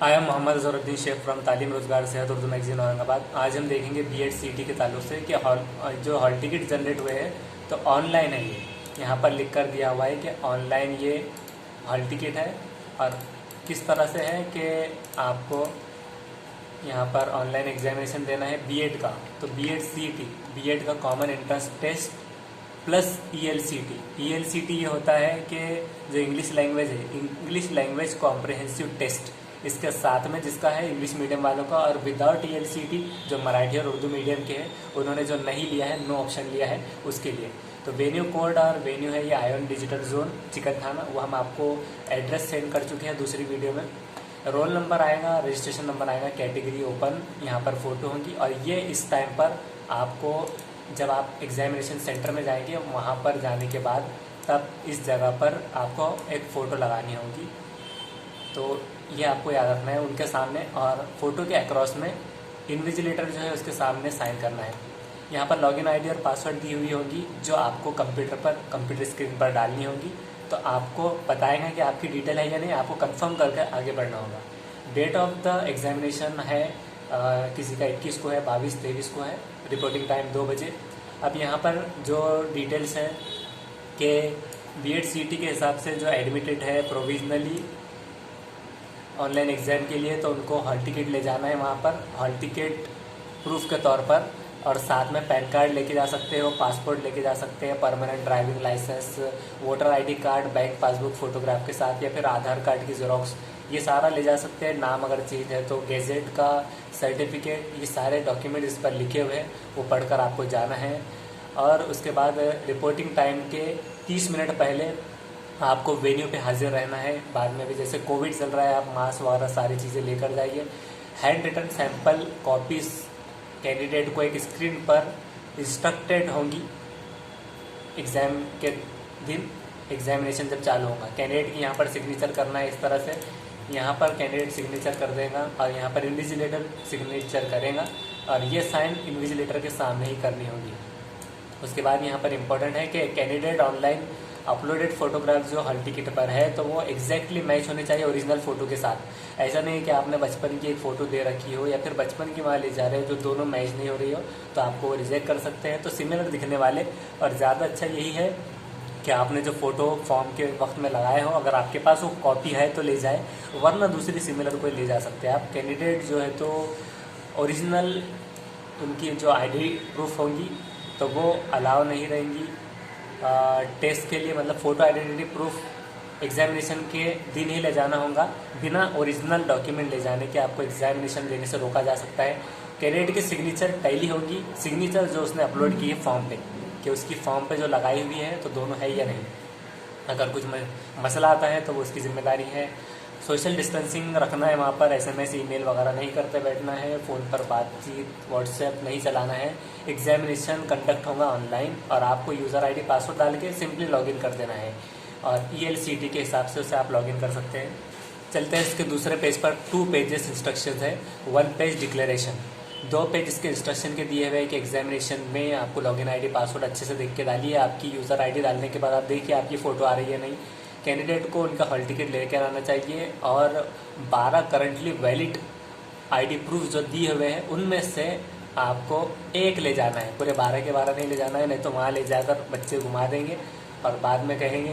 I am Mohammed Zaheeruddin Sheikh from Taleem Rozgar सेहत Urdu magazine Aurangabad. आज हम देखेंगे बीएड सीटी के ताल्लुक से कि जो हॉल टिकट जनरेट हुए हैं तो ऑनलाइन है। ये यहाँ पर लिख कर दिया हुआ है कि ऑनलाइन ये हॉल टिकट है और किस तरह से है कि आपको यहाँ पर ऑनलाइन एग्जामिनेशन देना है बीएड का। तो बीएड सीटी, बीएड का कॉमन एंट्रेंस टेस्ट प्लस ईएलसीटी। ईएलसीटी ये होता है कि जो इंग्लिश लैंग्वेज है, इंग्लिश लैंग्वेज कॉम्प्रिहेंसिव टेस्ट, इसके साथ में जिसका है इंग्लिश मीडियम वालों का, और विदाउट ईएलसीटी जो मराठी और उर्दू मीडियम के हैं उन्होंने जो नहीं लिया है, नो ऑप्शन लिया है, उसके लिए। तो वेन्यू कोड और वेन्यू है ये आयोन डिजिटल जोन चिकन थाना, वो हम आपको एड्रेस सेंड कर चुके हैं दूसरी वीडियो में। रोल नंबर आएगा, रजिस्ट्रेशन नंबर आएगा, कैटेगरी ओपन, यहाँ पर फ़ोटो होंगी। और ये इस टाइम पर आपको जब आप एग्जामिनेशन सेंटर में जाएंगे वहाँ पर जाने के बाद तब इस जगह पर आपको एक फ़ोटो लगानी होगी। तो ये आपको याद रखना है उनके सामने, और फ़ोटो के अक्रॉस में इन्विजिलेटर जो है उसके सामने साइन करना है। यहाँ पर लॉगिन आईडी और पासवर्ड दी हुई होगी जो आपको कंप्यूटर स्क्रीन पर डालनी होगी। तो आपको बताएगा कि आपकी डिटेल है या नहीं, आपको कंफर्म करके आगे बढ़ना होगा। डेट ऑफ द एग्जामिनेशन है किसी का 21 को है, 22, 23 को है। रिपोर्टिंग टाइम 2 बजे। अब यहाँ पर जो डिटेल्स हैं कि बीएड सीटी के हिसाब से जो एडमिटेड है प्रोविजनली ऑनलाइन एग्ज़ाम के लिए, तो उनको हॉल टिकट ले जाना है वहाँ पर, हॉल टिकट प्रूफ के तौर पर। और साथ में पैन कार्ड लेके जा सकते हो, पासपोर्ट लेके जा सकते हैं, permanent driving licence, voter ID card, bank passbook photograph के साथ, या फिर आधार कार्ड की ज़ेरॉक्स, ये सारा ले जा सकते हैं। नाम अगर चेंज है तो गेजेट का सर्टिफिकेट, ये सारे डॉक्यूमेंट इस पर लिखे हुए हैं, वो पढ़कर आपको जाना है। और उसके बाद रिपोर्टिंग टाइम के 30 मिनट पहले आपको वेन्यू पे हाजिर रहना है। बाद में भी जैसे कोविड चल रहा है, आप मास्क वगैरह सारी चीज़ें लेकर जाइए। Handwritten sample copies candidate को एक स्क्रीन पर इंस्ट्रक्टेड होंगी एग्ज़ाम के दिन, एग्जामिनेशन जब चालू होगा। कैंडिडेट की यहाँ पर सिग्नेचर करना है इस तरह से, यहाँ पर कैंडिडेट सिग्नेचर कर देगा और यहाँ पर इन्विजिलेटर सिग्नेचर करेगा, और ये साइन इन्विजिलेटर के सामने ही करनी होगी। उसके बाद यहाँ पर इम्पोर्टेंट है कि कैंडिडेट ऑनलाइन अपलोडेड फोटोग्राफ जो हॉल टिकट पर है तो वो एग्जैक्टली मैच होने चाहिए ओरिजिनल फ़ोटो के साथ। ऐसा नहीं है कि आपने बचपन की एक फ़ोटो दे रखी हो या फिर बचपन की वहाँ ले जा रहे हो जो दोनों मैच नहीं हो रही हो, तो आपको वो रिजेक्ट कर सकते हैं। तो सिमिलर दिखने वाले, और ज़्यादा अच्छा यही है कि आपने जो फ़ोटो फॉर्म के वक्त में लगाए हो, अगर आपके पास वो कॉपी है तो ले जाए, वरना दूसरी सिमिलर कोई ले जा सकते हैं आप। कैंडिडेट जो है तो ओरिजिनल उनकी जो आईडी प्रूफ होंगी तो वो अलाउ नहीं रहेंगी टेस्ट के लिए, मतलब फ़ोटो आइडेंटिटी प्रूफ एग्जामिनेशन के दिन ही ले जाना होगा। बिना ओरिजिनल डॉक्यूमेंट ले जाने के आपको एग्जामिनेशन देने से रोका जा सकता है। कैंडिडेट की सिग्नेचर टैली होगी, सिग्नेचर जो उसने अपलोड की है फॉर्म पे, कि उसकी फॉर्म पे जो लगाई हुई है तो दोनों है या नहीं। अगर कुछ मसला आता है तो वो उसकी जिम्मेदारी है। सोशल डिस्टेंसिंग रखना है वहाँ पर, एसएमएस ईमेल वगैरह नहीं करते बैठना है, फ़ोन पर बातचीत व्हाट्सएप नहीं चलाना है। एग्जामिनेशन कंडक्ट होगा ऑनलाइन और आपको यूज़र आईडी पासवर्ड डाल के सिंपली लॉगिन कर देना है, और ईएलसीटी के हिसाब से उसे आप लॉगिन कर सकते हैं। चलते हैं इसके दूसरे पेज पर। 2 पेजेस इंस्ट्रक्शन है, 1 पेज डिक्लेरेशन। 2 पेज इसके इंस्ट्रक्शन के दिए हुए हैं कि एग्जामिनेशन में आपको लॉगिन आईडी पासवर्ड अच्छे से देख के डालिए। आपकी यूज़र आईडी डालने के बाद आप देखिए आपकी फ़ोटो आ रही है नहीं। कैंडिडेट को उनका हॉल टिकट लेकर आना चाहिए, और 12 करंटली वैलिड आईडी प्रूफ जो दिए हुए हैं उनमें से आपको एक ले जाना है। पूरे 12 के 12 नहीं ले जाना है, नहीं तो वहाँ ले जाकर बच्चे घुमा देंगे और बाद में कहेंगे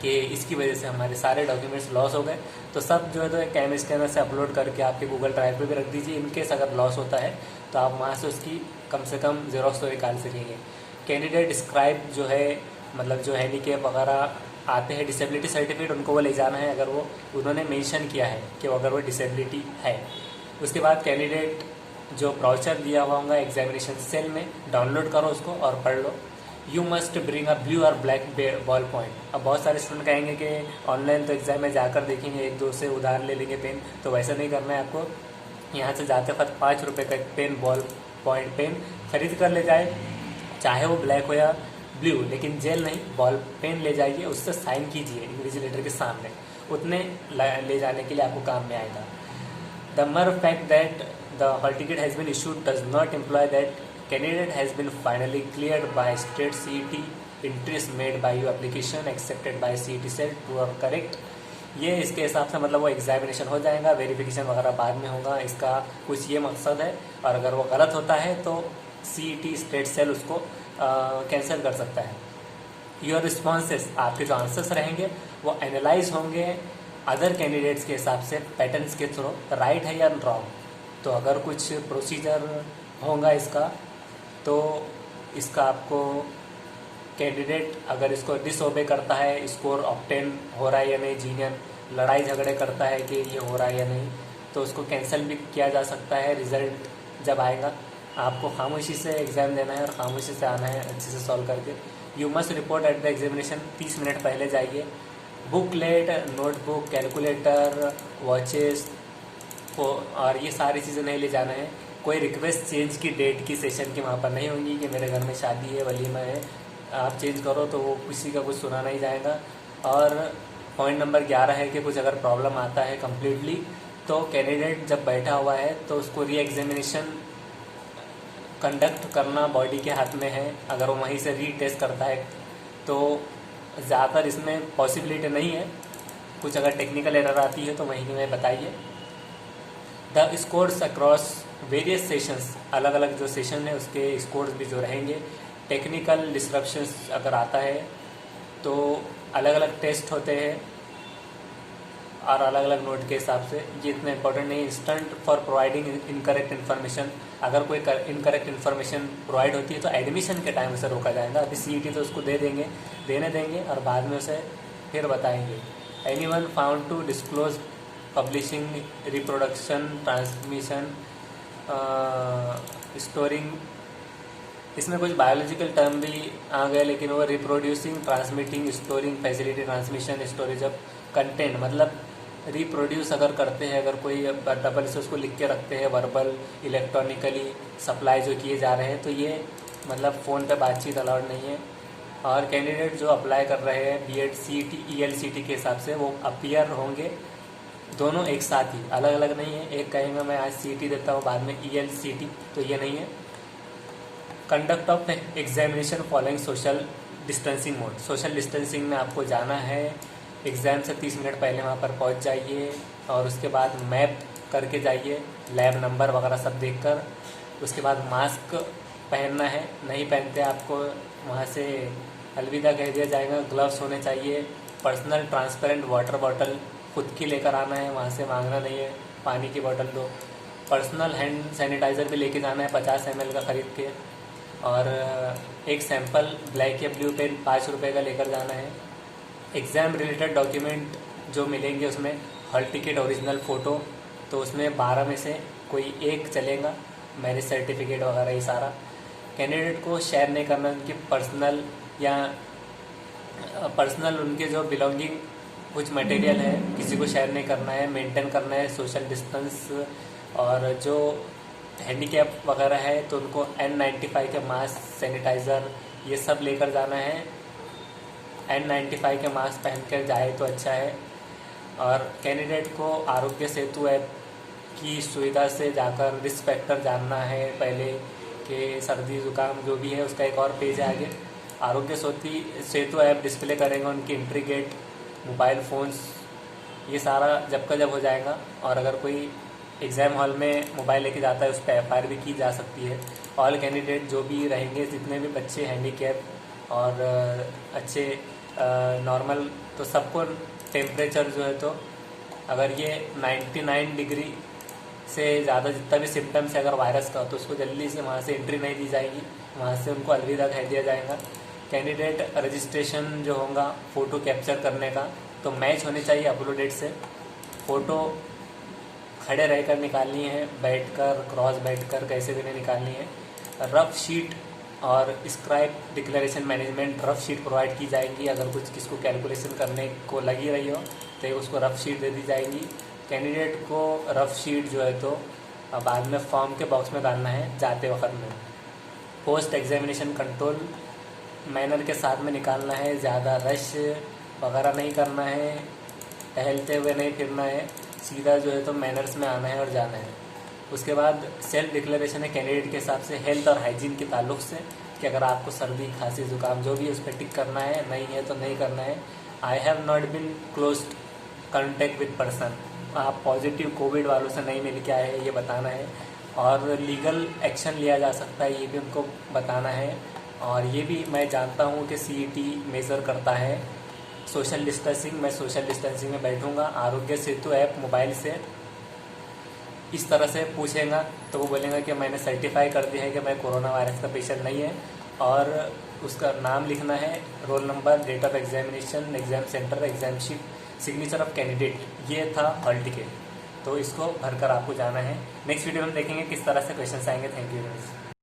कि इसकी वजह से हमारे सारे डॉक्यूमेंट्स लॉस हो गए। तो सब जो है तो कैम स्कैनर से अपलोड करके आपके गूगल ड्राइव पे भी रख दीजिए। इनकेस अगर लॉस होता है तो आप वहाँ से उसकी कम से कम ज़ेरॉक्स तो निकाल सकेंगे। कैंडिडेट स्क्राइब जो है, मतलब जो हैंडीकैप वगैरह आते हैं डिसेबिलिटी सर्टिफिकेट, उनको वो ले जाना है अगर वो उन्होंने मेंशन किया है कि अगर वो डिसेबिलिटी है। उसके बाद कैंडिडेट जो ब्राउचर दिया हुआ होगा एग्जामिनेशन सेल में, डाउनलोड करो उसको और पढ़ लो। You must bring a blue और ब्लैक बॉल पॉइंट। अब बहुत सारे स्टूडेंट कहेंगे कि ऑनलाइन तो एग्जाम में जाकर देखेंगे, 1-2 से उधार ले लेंगे पेन, तो वैसा नहीं करना है आपको। यहाँ से जाते वक्त 5 रुपये का पेन, बॉल पॉइंट पेन खरीद कर ले जाए, चाहे वो ब्लैक हो या ब्लू, लेकिन जेल नहीं, बॉल पेन ले जाइए, उससे साइन कीजिए इन्विजिलेटर के सामने। उतने ले जाने के लिए आपको काम में आएगा। The mere fact that the hall ticket has been issued does not imply that candidate has been finally cleared by state CET entries made by your application accepted by CET cell true or correct. ये इसके हिसाब से मतलब वो examination हो जाएगा, verification वगैरह बाद में होगा, इसका कुछ ये मकसद है। और अगर वो गलत होता है तो CET स्टेट सेल उसको कैंसिल कर सकता है। योर रिस्पॉन्सेस, आपके जो आंसर्स रहेंगे वो एनालाइज होंगे अदर कैंडिडेट्स के हिसाब से पैटर्न्स के थ्रू, राइट है या रॉन्ग। तो अगर कुछ प्रोसीजर होगा इसका, तो इसका आपको कैंडिडेट अगर इसको डिसओबे करता है, स्कोर ऑब्टेन हो रहा है या नहीं, जीनियर लड़ाई झगड़े करता है कि ये हो रहा है या नहीं, तो उसको कैंसिल भी किया जा सकता है। रिजल्ट जब आएगा आपको खामोशी से एग्ज़ाम देना है और खामोशी से आना है अच्छे से सॉल्व करके। You must report at the examination, 30 minute पहले जाइए। बुकलेट, नोटबुक, कैलकुलेटर, वॉचेस और ये सारी चीज़ें नहीं ले जाना है। कोई रिक्वेस्ट चेंज की डेट की सेशन की वहाँ पर नहीं होंगी कि मेरे घर में शादी है, वलीमा है, आप चेंज करो, तो वो किसी का कुछ सुना नहीं जाएगा। और पॉइंट नंबर 11 है कि कुछ अगर प्रॉब्लम आता है कम्प्लीटली, तो कैंडिडेट जब बैठा हुआ है तो उसको री एग्जामिनेशन कंडक्ट करना बॉडी के हाथ में है। अगर वो वहीं से रीटेस्ट करता है तो ज़्यादातर इसमें पॉसिबिलिटी नहीं है। कुछ अगर टेक्निकल एरर आती है तो वहीं में बताइए। The scores across various sessions, अलग अलग जो सेशन है उसके स्कोर्स भी जो रहेंगे। टेक्निकल डिस्ट्रप्शंस अगर आता है तो अलग अलग टेस्ट होते हैं और अलग अलग नोट के हिसाब से, ये इतना इंपॉर्टेंट नहीं। Instant for providing incorrect information, अगर कोई इनकरेक्ट इन्फॉर्मेशन प्रोवाइड होती है तो एडमिशन के टाइम उसे रोका जाएगा। अभी CET तो उसको देने देंगे और बाद में उसे फिर बताएंगे। Anyone found to disclose publishing, reproduction, transmission, storing, इसमें कुछ बायोलॉजिकल टर्म भी आ गए, लेकिन वो reproducing, transmitting, storing, facility, transmission, storage of content, मतलब रिप्रोड्यूस अगर करते हैं, अगर कोई डबल से उसको लिख के रखते हैं, वर्बल, इलेक्ट्रॉनिकली सप्लाई जो किए जा रहे हैं, तो ये मतलब फ़ोन पे बातचीत अलाउड नहीं है। और कैंडिडेट जो अप्लाई कर रहे हैं B.Ed CET ELCT के हिसाब से वो अपीयर होंगे दोनों एक साथ ही, अलग अलग नहीं है। एक कहेंगे मैं आज CET देता हूँ, बाद में ELCT, तो ये नहीं है। Conduct of examination following social distancing mode, social distancing में आपको जाना है। एग्ज़ाम से 30 मिनट पहले वहाँ पर पहुँच जाइए और उसके बाद मैप करके जाइए, लैब नंबर वगैरह सब देखकर। उसके बाद मास्क पहनना है, नहीं पहनते आपको वहाँ से अलविदा कह दिया जाएगा। ग्लव्स होने चाहिए। पर्सनल ट्रांसपेरेंट वाटर बॉटल खुद की लेकर आना है, वहाँ से मांगना नहीं है, पानी की बोतल दो। पर्सनल हैंड सैनिटाइज़र भी लेके जाना है 50 ml का ख़रीद के। और एक सैंपल ब्लैक या ब्लू पेन 5 रुपये का लेकर जाना है। एग्ज़ाम रिलेटेड डॉक्यूमेंट जो मिलेंगे उसमें हॉल टिकट, ओरिजिनल फ़ोटो, तो उसमें 12 में से कोई एक चलेगा, मैरिज सर्टिफिकेट वगैरह ये सारा। कैंडिडेट को शेयर नहीं करना उनकी पर्सनल उनके जो बिलोंगिंग कुछ मटेरियल है, किसी को शेयर नहीं करना है। मेंटेन करना है सोशल डिस्टेंस। और जो हैंडीकैप वगैरह है तो उनको N95 के मास्क, सैनिटाइज़र ये सब लेकर जाना है। N95 के मास्क पहन कर जाए तो अच्छा है। और कैंडिडेट को आरोग्य सेतु ऐप की सुविधा से जाकर रिस्क फैक्टर जानना है पहले, कि सर्दी ज़ुकाम जो भी है उसका एक और पेज है आगे। आरोग्य सेतु ऐप डिस्प्ले करेंगे उनकी एंट्री गेट, मोबाइल फ़ोन्स, ये सारा जब का जब हो जाएगा। और अगर कोई एग्ज़ाम हॉल में मोबाइल लेके जाता है उस पर FIR भी की जा सकती है। ऑल कैंडिडेट जो भी रहेंगे, जितने भी बच्चे हैंडीकैप और अच्छे नॉर्मल, तो सबको टेम्परेचर जो है, तो अगर ये 99 डिग्री से ज़्यादा जितना भी सिम्टम्स है अगर वायरस का, तो उसको जल्दी से वहाँ से एंट्री नहीं दी जाएगी, वहाँ से उनको अलविदा कह दिया जाएगा। कैंडिडेट रजिस्ट्रेशन जो होगा फ़ोटो कैप्चर करने का, तो मैच होनी चाहिए अपलोड डेट से। फ़ोटो खड़े रहकर निकालनी है, बैठकर, क्रॉस बैठकर, कैसे भी नहीं निकालनी है। रफ शीट और scribe declaration management rough sheet provide की जाएगी। अगर कुछ किसको कैलकुलेशन करने को लगी रही हो तो उसको रफ शीट दे दी जाएगी। कैंडिडेट को रफ शीट जो है तो बाद में फॉर्म के बॉक्स में डालना है जाते वक्त में। पोस्ट एग्जामिनेशन कंट्रोल मैनर के साथ में निकालना है, ज़्यादा रश वगैरह नहीं करना है, टहलते हुए नहीं फिरना है, सीधा जो है तो मैनर्स में आना है और जाना है। उसके बाद सेल्फ डिक्लेरेशन है कैंडिडेट के हिसाब से हेल्थ और हाइजीन के ताल्लुक से, कि अगर आपको सर्दी खांसी ज़ुकाम जो भी है उस पर टिक करना है, नहीं है तो नहीं करना है। I have not been closed contact with person, आप पॉजिटिव कोविड वालों से नहीं मिल के आए हैं ये बताना है, और लीगल एक्शन लिया जा सकता है ये भी उनको बताना है। और ये भी मैं जानता हूँ कि CET मेज़र करता है सोशल डिस्टेंसिंग, मैं सोशल डिस्टेंसिंग में बैठूंगा। आरोग्य सेतु ऐप मोबाइल से इस तरह से पूछेगा तो वो बोलेगा कि मैंने सर्टिफाई कर दिया है कि मैं कोरोना वायरस का पेशेंट नहीं है, और उसका नाम लिखना है, roll number, date of examination, exam centre, exam sheet, signature of candidate, ये था हॉल टिकट। तो इसको भरकर आपको जाना है। नेक्स्ट वीडियो में देखेंगे किस तरह से क्वेश्चन आएंगे। Thank you very much.